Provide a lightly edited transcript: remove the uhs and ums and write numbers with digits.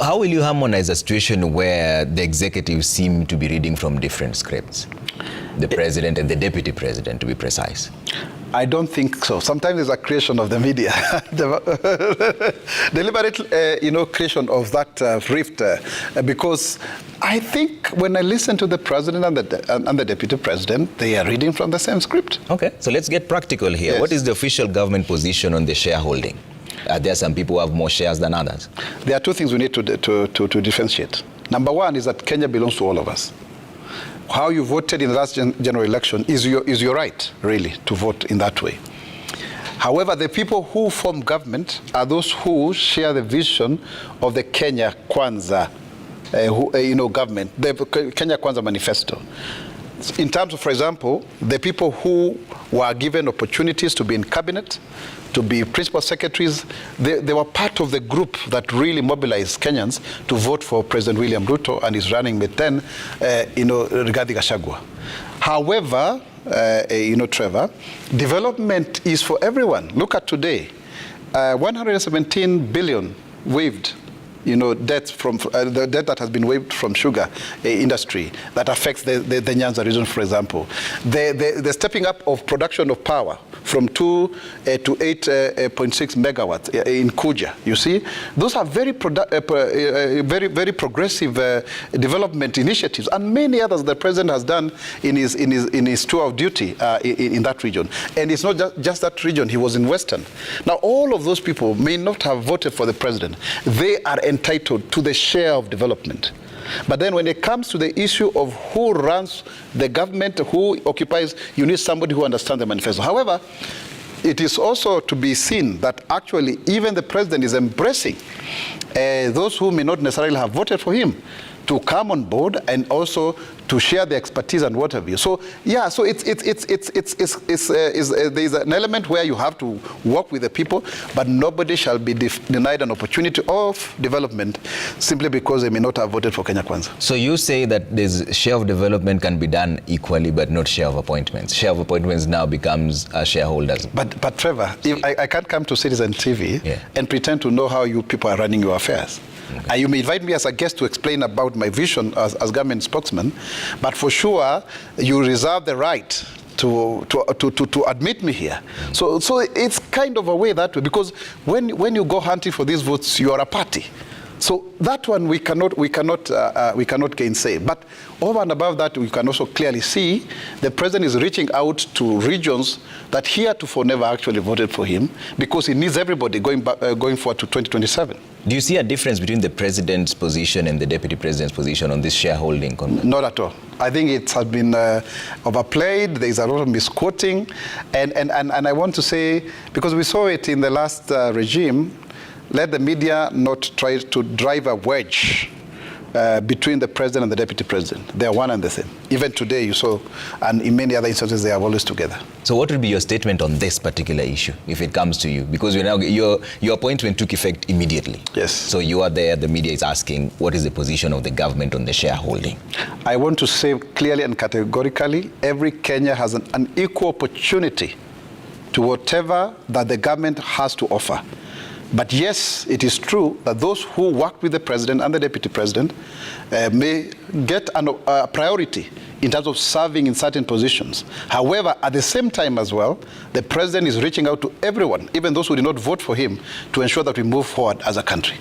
How will you harmonize a situation where the executive seem to be reading from different scripts? The president and the deputy president, to be precise. I don't think so. Sometimes it's a creation of the media, deliberate, creation of that rift. Because I think when I listen to the president and the deputy president, they are reading from the same script. Okay, so let's get practical here. Yes. What is the official government position on the shareholding? Are there some people who have more shares than others? There are two things we need to differentiate. Number one is that Kenya belongs to all of us. How you voted in the last general election is your right, really, to vote in that way. However, the people who form government are those who share the vision of the Kenya Kwanza government, the Kenya Kwanza manifesto. In terms of, for example, the people who were given opportunities to be in cabinet, to be principal secretaries, they were part of the group that really mobilized Kenyans to vote for President William Ruto and his running mate then, Rigathi Gachagua. However, Trevor, development is for everyone. Look at today, 117 billion waived. Debt from the debt that has been waived from sugar industry that affects the Nyanza region, for example. The stepping up of production of power from 2 to 8.6 megawatts in Kuja. You see, those are very progressive development initiatives, and many others the president has done in his tour of duty in that region. And it's not just that region. He was in Western. Now, all of those people may not have voted for the president. They are entitled to the share of development. But then when it comes to the issue of who runs the government, who occupies, you need somebody who understands the manifesto. However, it is also to be seen that actually even the president is embracing those who may not necessarily have voted for him to come on board and also to share the expertise and what have you. So yeah, so there's an element where you have to work with the people, but nobody shall be denied an opportunity of development simply because they may not have voted for Kenya Kwanza. So you say that this share of development can be done equally, but not share of appointments. Share of appointments now becomes shareholders. But Trevor, if I can't come to Citizen TV and pretend to know how you people are running your affairs. Okay. You may invite me as a guest to explain about my vision as government spokesman, but for sure you reserve the right to admit me here. So it's kind of a way that way, because when you go hunting for these votes, you are a party. So that one we cannot gainsay. But over and above that, we can also clearly see the president is reaching out to regions that heretofore never actually voted for him, because he needs everybody going forward to 2027. Do you see a difference between the president's position and the deputy president's position on this shareholding? Not at all. I think it has been overplayed. There is a lot of misquoting. And I want to say, because we saw it in the last regime, let the media not try to drive a wedge between the president and the deputy president. They are one and the same. Even today you saw, and in many other instances, they are always together. So what would be your statement on this particular issue, if it comes to you? Because your appointment took effect immediately. Yes. So you are there, the media is asking, what is the position of the government on the shareholding? I want to say clearly and categorically, every Kenya has an equal opportunity to whatever that the government has to offer. But yes, it is true that those who work with the president and the deputy president may get a priority in terms of serving in certain positions. However, at the same time as well, the president is reaching out to everyone, even those who did not vote for him, to ensure that we move forward as a country.